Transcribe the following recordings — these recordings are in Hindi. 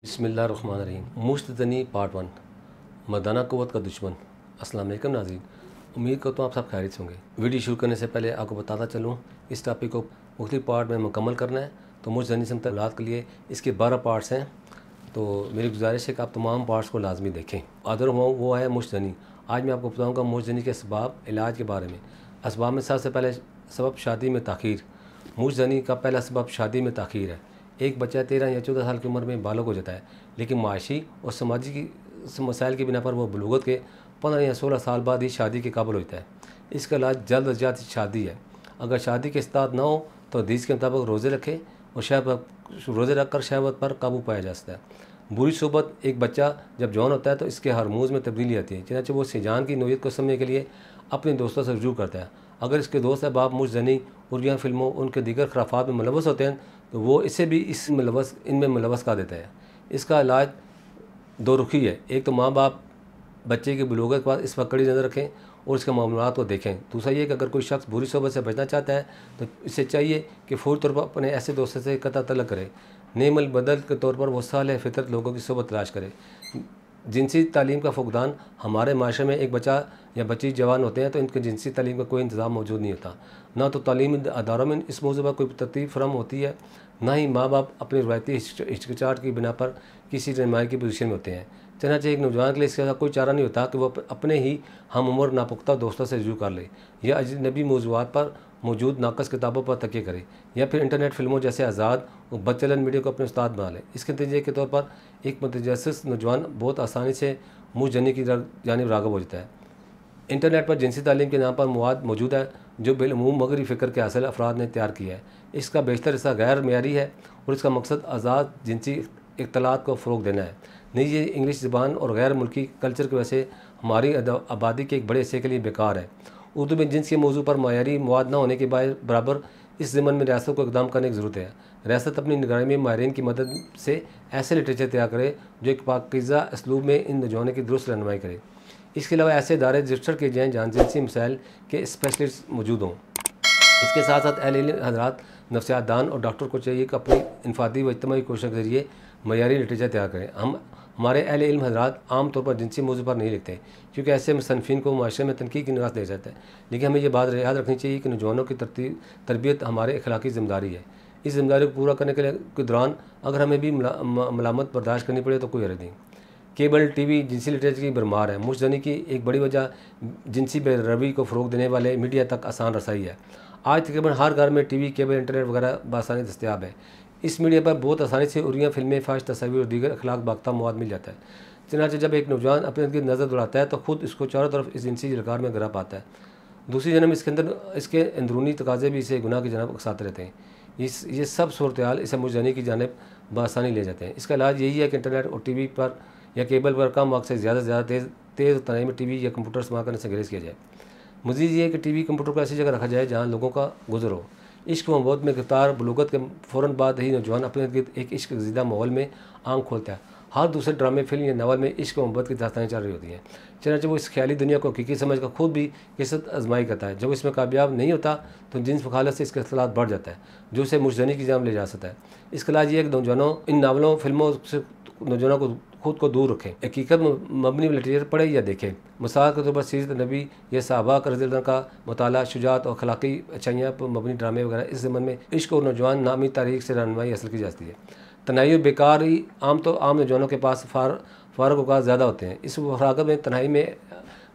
बिस्मिल्लाहिर्रहमानिर्रहीम। मुश्तज़नी पार्ट 1, मर्दाना क़ुव्वत का दुश्मन। अस्सलाम वालेकुम नाज़रीन, उम्मीद करता हूँ आप सब खैरियत से होंगे। वीडियो शुरू करने से पहले आपको बताता चलूँ, इस टॉपिक को मुख्तलिफ पार्ट में मुकम्मल करना है। तो मुश्तज़नी से मुताल्लिक़ के लिए इसके 12 पार्ट्स हैं, तो मेरी गुजारिश है कि आप तमाम पार्ट्स को लाजमी देखें। अदर वो है मुश्तज़नी। आज मैं आपको बताऊँगा मुश्तज़नी के असबाब, इलाज के बारे में। असबाब में सबसे पहले सबब शादी में ताख़ीर। मुश्तज़नी का पहला सबब शादी में ताख़ीर है। एक बच्चा 13 या 14 साल की उम्र में बालिग़ हो जाता है, लेकिन माशी और समाजी की मसाइल की बिना पर वो बलूगत के 15 या 16 साल बाद ही शादी के काबिल होता है। इसका इलाज जल्द अज जल्द शादी है। अगर शादी के इस्ताद ना हो तो हदीस के मुताबिक रोज़े रखें और रोज़े रख कर शहवत पर काबू पाया जा सकता है। बुरी सोबत। एक बच्चा जब जवान होता है तो इसके हार्मोन्स में तब्दीली आती है, चनाचे वो सेजान की नोयत को समझने के लिए अपने दोस्तों से रुजू करता है। अगर इसके दोस्त अहबाब मुश्तज़नी, उर्गियाँ फिल्मों, उनके दीगर खराफात में मुलव्वस होते हैं तो वो इसे भी इनमें मुलव्वस कर देता है। इसका इलाज दो रुखी है। एक तो माँ बाप बच्चे की बलूगत के बाद इस पर कड़ी नज़र रखें और इसके मामलात को देखें। दूसरा ये कि अगर कोई शख्स बुरी सोबत से बचना चाहता है तो इसे चाहिए कि फ़ौरी तौर पर अपने ऐसे दोस्तों से कतई तलब करे। नेमल बदल के तौर पर वो साले फितरत लोगों की सोबत तलाश करे। जिनसी तालीम का फुकदान। हमारे माशरे में एक बच्चा या बच्ची जवान होते हैं तो इनके जिनसी तालीम का कोई इंतज़ाम मौजूद नहीं होता। ना तो तालीमी अदारों में इस मौजू पर कोई तरतीब फराहम होती है, ना ही माँ बाप अपनी रवायती हिचकिचाहट की बिना पर किसी रहनुमाई की पोजीशन में होते हैं। चनाचे एक नौजवान के लिए इसका कोई चारा नहीं होता कि वह अपने ही हम उम्र नापुख्ता दोस्तों से रुजू कर ले, या अजनबी मौज़ूआत पर मौजूद नाकस किताबों पर तकिए करे, या फिर इंटरनेट फिल्मों जैसे आज़ाद और बदचलन मीडिया को अपने उस्ताद बना ले। इसके नतीजे के तौर पर एक मुतजस्सिस नौजवान बहुत आसानी से मुश्तज़नी की जानिब राग़िब हो जाता है। इंटरनेट पर जिनसी तालीम के नाम पर मवाद मौजूद है जो बिलअमूम मगरबी फ़िक्र के हासिल अफराद ने तैयार किया है। इसका बेशतर हिस्सा गैर मेयारी है और इसका मकसद आज़ाद जिनसी इख्तलात को फ़रोग़ देना है। निजी इंग्लिश ज़बान और गैर मुल्की कल्चर की वजह से हमारी आबादी के एक बड़े हिस्से के लिए बेकार है। उर्दू में जिन्स के मौजू पर मायारी मवाद न होने के बराबर इस ज़मन में रियासत को इक़दाम करने की ज़रूरत है। रियासत अपनी निगरानी में माहिरीन की मदद से ऐसे लिटरेचर तैयार करे जो एक पाकीज़ा असलूब में इन नौजवानों की दुरुस्त रहनुमाई करे। इसके अलावा ऐसे इदारे रजिस्टर किए जाएँ जहाँ जिनसी मसाइल के स्पेशलिस्ट मौजूद हों। इसके साथ साथ अहले इल्म हज़रात, नफ्सियात दान और डॉक्टर को चाहिए कि अपनी इनफादी व इज्तिमाई कोशिश के ज़रिए मयारी लिटरेचर तैयार करें। हमारे अहले इल्म हज़रात आम तौर पर जिनसी मौजू पर नहीं लिखते क्योंकि ऐसे मुसन्निफ़ीन को माशरे में तनकीद की निगाह से देखा जाता है। लेकिन हमें ये बात याद रखनी चाहिए कि नौजवानों की तरबियत हमारे अखलाकी ज़िम्मेदारी है। इस ज़िम्मेदारी को पूरा करने के दौरान अगर हमें भी मलामत बर्दाश्त करनी पड़े तो कोई हर्ज नहीं। केबल टीवी जिनसी लिटरेचर की भरमार है। मुश्तज़नी की एक बड़ी वजह जिनसी बेरवि को फ़रोग़ देने वाले मीडिया तक आसान रसाई है। आज तकरीबन हर घर में टीवी, केबल, इंटरनेट वगैरह बआसानी दस्तयाब है। इस मीडिया पर बहुत आसानी से उर्गियाँ फिल्में, फाहिश तस्वीर और दीगर अखलाक बाख्ता मवाद मिल जाता है। चनाचे जब एक नौजवान अपने गिर्द नज़र दौड़ाता है तो ख़ुद इसको चारों तरफ इस जिनसी जलकार में गिरा पाता है। दूसरी जन्म इसके अंदरूनी तकाज़े भी इसे गुनाह की जानब उकसाते रहते हैं। ये सब सूरत हाल इसे मुश्तज़नी की जानब बआसानी ले जाते हैं। इसका इलाज यही है कि इंटरनेट और टीवी पर या केबल पर कम वक्त से ज़्यादा तेज़ तनाई में टीवी या कंप्यूटर इस्तेमाल करने से गुरेज़ किया जाए। मज़ीद ये है कि टीवी, कंप्यूटर को ऐसी जगह रखा जाए जहाँ लोगों का गुज़र हो। इश्क व मोहब्बत में गिरफ्तार बलूगत के फ़ौरन बाद ही नौजवान अपने गिर्द एक इश्क ज़िदा माहौल में आँख खोलता है। हर दूसरे ड्रामे, फिल्म या नावल में इश्क व मोहब्बत की दास्तानें चल रही होती हैं। चनाचे वो इस ख्याली दुनिया को हकीकी समझ कर खुद भी किस्मत आजमाई करता है। जब इसमें कामयाब नहीं होता तो जिन्स वखालत से इसका इख्तिलात बढ़ जाता है जो उसे मुश्तज़नी की जाम ले जा सकता है। इसका इलाज ये है कि नौजवानों इन नावलों, फिल्मों से नौजवानों को खुद को दूर रखें। हकीकत मबनी लिटरेचर पढ़े या देखें। मिसाल के तौर पर सीरत नबी या सहाबा रज़ियल्लाहु का मुताला, शुजाअत और अखलाकी अच्छाइयाँ पर मबनी ड्रामे वगैरह। इस ज़मन में इश्क और नौजवान नामी तारीख से रहनुमाई हासिल की जाती है। तन्हाई और बेकारी आम नौजवानों के पास फ़ारग औक़ात ज़्यादा होते हैं। इस फरागत में तन्हाई में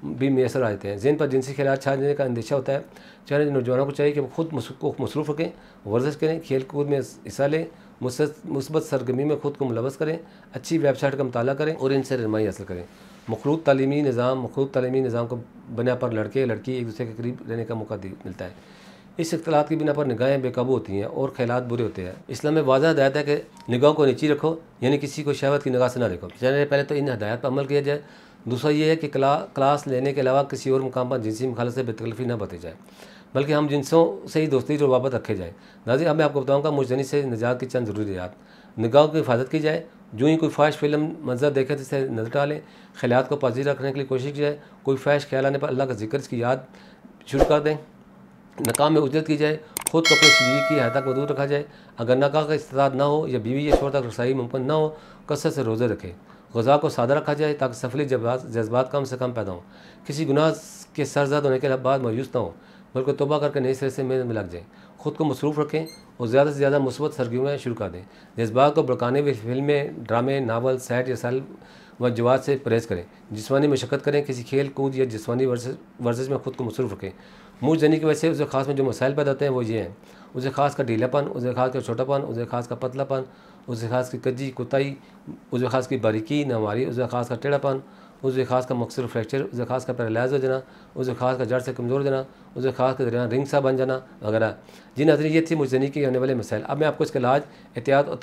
भी मैसर आते हैं। ज़हन पर जिनसी ख़यालात छा जाने का अंदेशा होता है। चाहे नौजवानों को चाहिए कि वो खुद को मसरूफ़ रखें, वर्जिश करें, खेल कूद में हिस्सा लें, मुस्बत सरगर्मी में खुद को मुलव्वस करें, अच्छी वेबसाइट का मुताला करें और इनसे रहनुमाई हासिल करें। मखलूत तालीमी निज़ाम को बना पर लड़के लड़की एक दूसरे के करीब रहने का मौका मिलता है। इस इख्तिलात की बिना पर निगाहें बेकाबू होती हैं और ख़यालात बुरे होते हैं। इस्लाम में वाज़ह हदायत है कि निगाहों को नीची रखो, यानी किसी को शहवत की निगाह से ना देखो। चलिए पहले तो इन हदायत पर अमल किया जाए। दूसरा ये है कि क्लास लेने के अलावा किसी और मुकाम पर जिनसी मुखालत से बेतकल्फ़ी न बरती जाए, बल्कि हम जिनसों से ही दोस्ती रवाबत रखे जाए। नाज़रीन, अब मैं आपको बताऊँगा मुश्तज़नी से निजात की चंद ज़रूरियात। निगाहों की हिफाजत की जाए। जो ही कोई फ़ाहिश फिल्म मंजर देखें तो इसे नज़र डालें। ख़यालात को पजीर रखने के लिए कोशिश की जाए। कोई फ़ाहिश ख्याल आने पर अल्लाह का ज़िक्र, इसकी याद शुरू कर दें। नकाम में उजरत की जाए। ख़ुद को अपने शरीर की हद तक मदूद रखा जाए। अगर नकाह का इस्तेदाद ना हो या बीवी या शोहर तक रसाई मुमकिन ना हो, कसरत से रोज़े रखें। ग़िज़ा को सादा रखा जाए ताकि सफली जज्बात कम से कम पैदा हों। किसी गुनाह के सरजद होने के बाद मायूस ना हो, बल्कि तौबा करके नए सिरे से मेहनत में लग जाएँ। ख़ुद को मसरूफ़ रखें और ज़्यादा से ज़्यादा मुस्बत सरगर्मियाँ शुरू कर दें। जज्बात को भड़काने वाली फिल्में, ड्रामे, नावल, सैर या सल व जवाब से परहेज़ करें। जिस्मानी मशक्क़त करें, किसी खेल कूद या जिस्मानी वर्जिश में ख़ुद को मसरूफ़ रखें। मुँह जनी की वजह से उसे खास में जो मसाइल पैदा होते हैं वो ये हैं: उसे खास का ढीलापन, उसे खास का छोटापन, उसे खास का पतलापन, उसे खास की कज्जी कुताई, उसे खास की बारीकी नामारी, उसे खास का टेढ़ापन, उसे खास का मकसर फ्रैक्चर, उसे खास का पैरालाइज हो जाना, उसे खास का जड़ से कमज़ोर हो जाना, उसे खास का दरमियान रिंग सा बन जाना वगैरह। जी नाज़रीन, ये थी मुजनी के होने वाले मसाइल। अब मैं आपको इसका इलाज, एहतियात और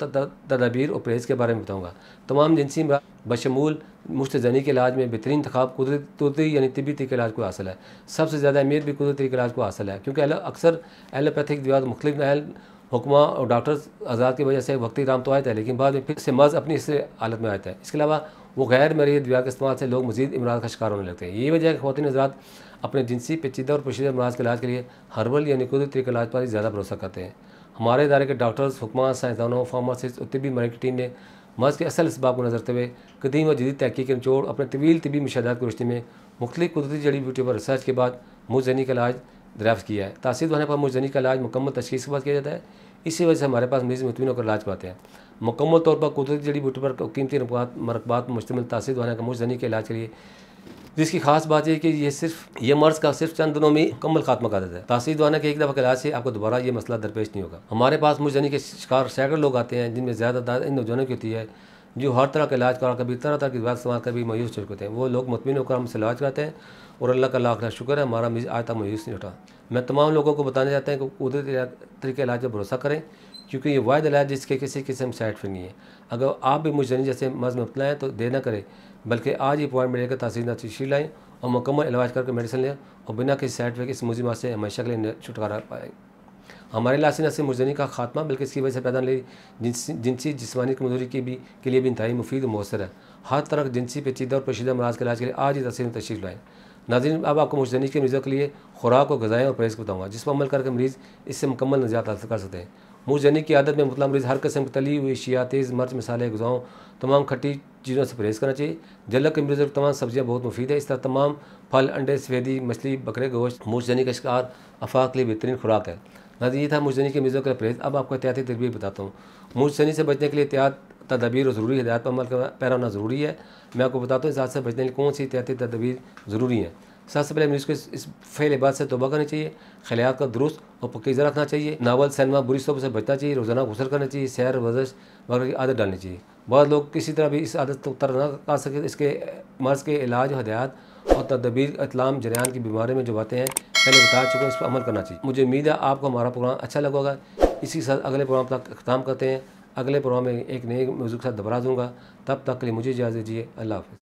तदाबीर और परहेज़ के बारे में बताऊँगा। तमाम जिनसी बशमूल मुश्तजनी के इलाज में बेहतरीन इंतखाब कुदरती यानी तिब्बी तरीके इलाज को हासिल है। सबसे ज़्यादा अहमियत भी कुदरती तरीके इलाज को हासिल है, क्योंकि अक्सर एलोपैथिक दवा मुख्तलिफ नहल हुक्मा और डॉक्टर्स आज़ाद की वजह से वक्ती आराम तो आया था, लेकिन बाद में फिर से मर्ज़ अपनी इस हालत में आता है। इसके अलावा वो गैर मरीज़ दवा के इस्तेमाल से लोग मज़ीद इमराज का शिकार होने लगते हैं। यही वजह है कि ख़वातीन हज़रात अपने जिनसी पेचीदा और पोशीदा अमराज़ के इलाज के लिए हर्बल यानी कुदरती तरीके इलाज पर ही ज़्यादा भरोसा करते हैं। हमारे इदारे के डॉक्टर्स, हुक्मा, साइंसदानों, फार्मासिस्ट और तिब्बी मरीज़ की टीम ने मर्ज़ के असल इसबाब को नज़र रखते हुए कदीम व जदीद तहकीक के निचोड़ अपने तवील तिब्बी मुशाहदात की रोशनी में मुख्तलिफ कुदरती जड़ी बूटियों पर रिसर्च के बाद मुजनी का इलाज दरियाफ्त किया है। तासीर होने पर मुजनी का इलाज मुकम्मल तशख़ीस के बाद किया जाता है। इसी वजह से हमारे पास मरीज़ मुतमिन होकर इलाज पाते हैं। मुकम्मल तौर पर कुदरती जड़ी बूटी पर कीमती मरकबात मुश्तमिल तासीर होने का मुजनी के इलाज के लिए जिसकी खास बात यह कि ये मर्ज़ का सिर्फ चंद दिनों में मुकम्मल खात्मा कर देता है। तासीर दवाना के एक दफ़ा के इलाज से आपको दोबारा ये मसला दरपेश नहीं होगा। हमारे पास मुजनी के शिकार सैकड़ों लोग आते हैं, जिनमें ज़्यादातर इन नौजवानों की होती है जो हर तरह का इलाज करा कभी तरह तरह की दवा इस्तेमाल कर भी मायूस चुके होते हैं। वो लोग मुतमिन होकर हमसे इलाज कराते हैं और अल्लाह का लाख लाख शुक्र है, हमारा मरीज़ आज तक मायूस नहीं उठा। मैं तमाम लोगों को बताना चाहता हूँ कि कुदरती तरीके इलाज पर भरोसा करें, क्योंकि ये वाहिद इलाज जिसके किसी किस्म साइड इफेक्ट नहीं है। अगर आप भी मुजनी जैसे मर्ज़ में मुब्तला हैं तो देर न करें, बल्कि आज ही अपॉइंटमेंट लेकर तासीर तशरीफ़ लाएँ और मुकम्मल इलाज करके मेडिसिन लें और बिना किसी साइड इफेक्ट इस मुसीबत से हमेशा के लिए छुटकारा पाएँ। हमारे इलाज से न सिर्फ मुजनी का खात्मा बल्कि इसकी वजह से पैदा होने जिनसी जिस्मानी कमजोरी के लिए भी इंतहाई मुफीद और मौसर है। हर तरह जिनसी पेचीदा और पेचीदा अमराज़ के इलाज के लिए आज ही तशरीफ़ लाएँ। नाज़रीन, अब आपको मुजनी के मरीज़ों के लिए खुराक और ग़िज़ाएँ और परहेज़ बताऊँगा, जिस पर अमल करके मरीज़ इससे मुकम्मल निजात हासिल कर सकते हैं। मुजनी की आदत में मुतला मरीज़ हर किस्म की तली हुई अशिया, तेज़ मिर्च, मसाले, ग़िज़ाओं, तमाम खट्टी चीज़ों से परहेज़ करना चाहिए। जलक के मरीज़ों को तमाम सब्जियाँ बहुत मुफीद है। इस तरह तमाम फल, अंडे, सफ़ेदी, मछली, बकरे गोश्त मुजनी का शिकार अफाक के लिए बेहतरीन खुराक है। नाज़रीन, ये था मुजनी के मरीज़ों का परहेज़। अब आपको एहतियाती तदबीर बताता हूँ। मुजनी से बचने के लिए एहतियात, तदाबीर और ज़रूरी हिदायत पर अमल पैरा होना ज़रूरी है। मैं आपको बताता हूँ इस हादसे से बचने के लिए कौन सी एहतियाती तदाबीर ज़रूरी हैं। सबसे पहले मरीज़ को इस फ़ेल इबादत से तौबा करनी चाहिए, ख़यालात का दुरुस्त और पकीज़ा रखना चाहिए, नावल, सिनेमा, बुरी सोबत से बचना चाहिए, रोज़ाना गुस्ल करना चाहिए, सैर, वर्जिश वगैरह की आदत डालनी चाहिए। बहुत लोग किसी तरह भी इस आदत को तर न कर सके। इसके मर्ज़ के इलाज, हिदायत और तदबीर इतलाम जरियान की बीमारी में जो बातें हैं पहले बता चुके हैं, इस पर अमल करना चाहिए। मुझे उम्मीद है आपको हमारा प्रोग्राम अच्छा लगा होगा। इसी के साथ अगले प्रोग्राम तक ख़त्म करते हैं। अगले प्रोग्राम में एक नए मौजू के साथ दोबारा दूँगा। तब तक के लिए मुझे इजाज़त दीजिए। अल्लाह हाफ़िज़।